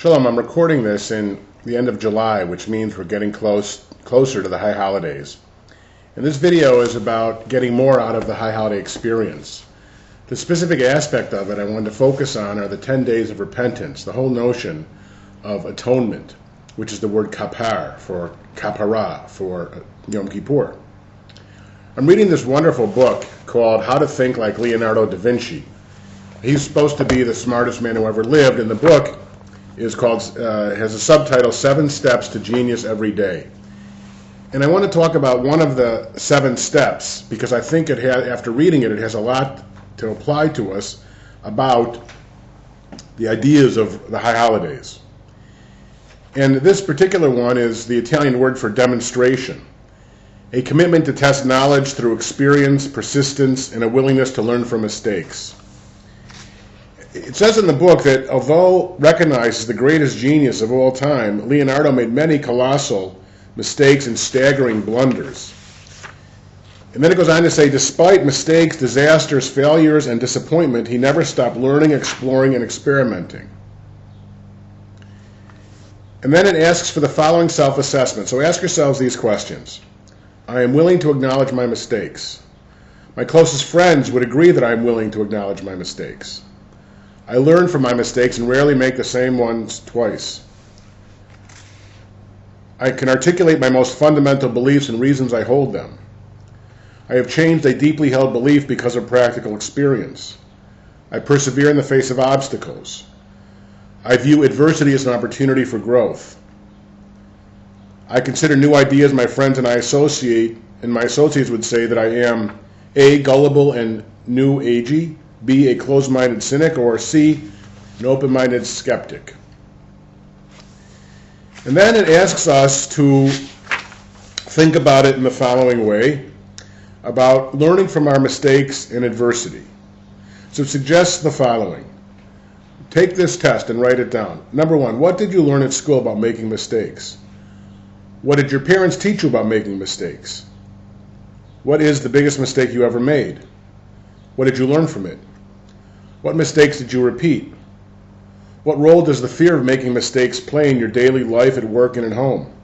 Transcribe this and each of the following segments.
Shalom, I'm recording this in the end of July, which means we're getting closer to the high holidays. And this video is about getting more out of the high holiday experience. The specific aspect of it I wanted to focus on are the 10 days of repentance, the whole notion of atonement, which is the word kapara for Yom Kippur. I'm reading this wonderful book called How to Think Like Leonardo da Vinci. He's supposed to be the smartest man who ever lived, and the book is called, has a subtitle, 7 Steps to Genius Every Day. And I want to talk about one of the 7 steps because I think after reading it, it has a lot to apply to us about the ideas of the high holidays. And this particular one is the Italian word for demonstration, a commitment to test knowledge through experience, persistence, and a willingness to learn from mistakes. It says in the book that although recognized as the greatest genius of all time, Leonardo made many colossal mistakes and staggering blunders. And then it goes on to say, despite mistakes, disasters, failures, and disappointment, he never stopped learning, exploring, and experimenting. And then it asks for the following self-assessment. So ask yourselves these questions. I am willing to acknowledge my mistakes. My closest friends would agree that I am willing to acknowledge my mistakes. I learn from my mistakes and rarely make the same ones twice. I can articulate my most fundamental beliefs and reasons I hold them. I have changed a deeply held belief because of practical experience. I persevere in the face of obstacles. I view adversity as an opportunity for growth. I consider new ideas my friends and my associates would say that I am A, gullible and new agey, B, a closed-minded cynic, or C, an open-minded skeptic. And then it asks us to think about it in the following way, about learning from our mistakes and adversity. So it suggests the following. Take this test and write it down. Number 1, what did you learn at school about making mistakes? What did your parents teach you about making mistakes? What is the biggest mistake you ever made? What did you learn from it? What mistakes did you repeat? What role does the fear of making mistakes play in your daily life at work and at home?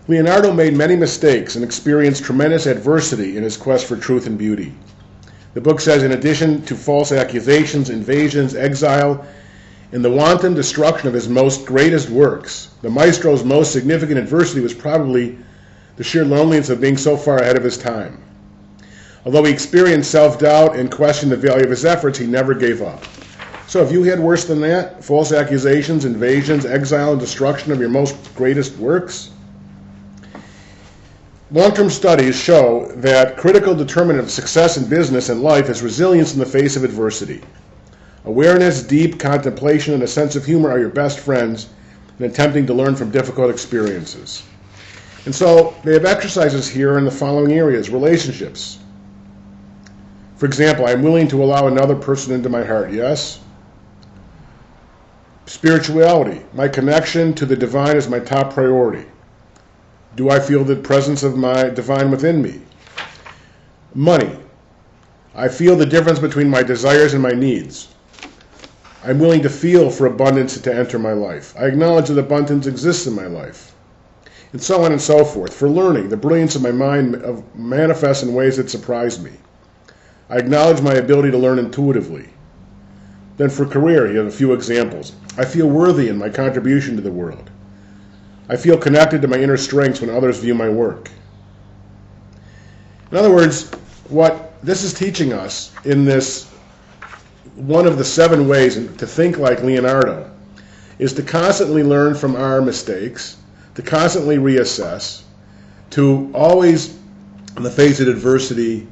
Leonardo made many mistakes and experienced tremendous adversity in his quest for truth and beauty. The book says, in addition to false accusations, invasions, exile, and the wanton destruction of his most greatest works, the maestro's most significant adversity was probably the sheer loneliness of being so far ahead of his time. Although he experienced self-doubt and questioned the value of his efforts, he never gave up. So if you had worse than that, false accusations, invasions, exile, and destruction of your most greatest works, long-term studies show that critical determinant of success in business and life is resilience in the face of adversity. Awareness, deep contemplation, and a sense of humor are your best friends in attempting to learn from difficult experiences. And so they have exercises here in the following areas. Relationships. For example, I'm willing to allow another person into my heart, yes? Spirituality. My connection to the divine is my top priority. Do I feel the presence of my divine within me? Money. I feel the difference between my desires and my needs. I'm willing to feel for abundance to enter my life. I acknowledge that abundance exists in my life. And so on and so forth. For learning, the brilliance of my mind manifests in ways that surprise me. I acknowledge my ability to learn intuitively. Then for career, you have a few examples. I feel worthy in my contribution to the world. I feel connected to my inner strengths when others view my work. In other words, what this is teaching us in this one of the 7 ways to think like Leonardo is to constantly learn from our mistakes, to constantly reassess, to always, in the face of adversity,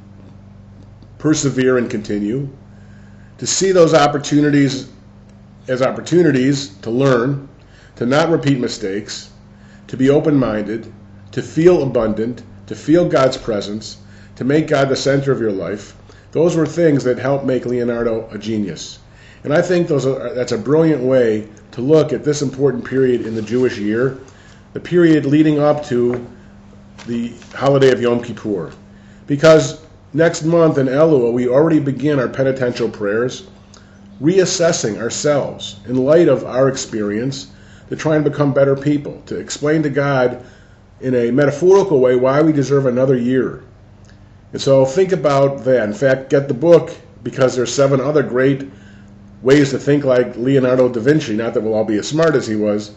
persevere and continue, to see those opportunities as opportunities to learn, to not repeat mistakes, to be open-minded, to feel abundant, to feel God's presence, to make God the center of your life. Those were things that helped make Leonardo a genius. And I think that's a brilliant way to look at this important period in the Jewish year, the period leading up to the holiday of Yom Kippur. Because next month in Elul, we already begin our penitential prayers. reassessing ourselves in light of our experience to try and become better people, to explain to God in a metaphorical way why we deserve another year. And so think about that. In fact, get the book, because there's 7 other great ways to think like Leonardo da Vinci. Not that we'll all be as smart as he was,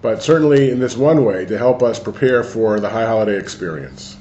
but certainly in this one way to help us prepare for the high holiday experience.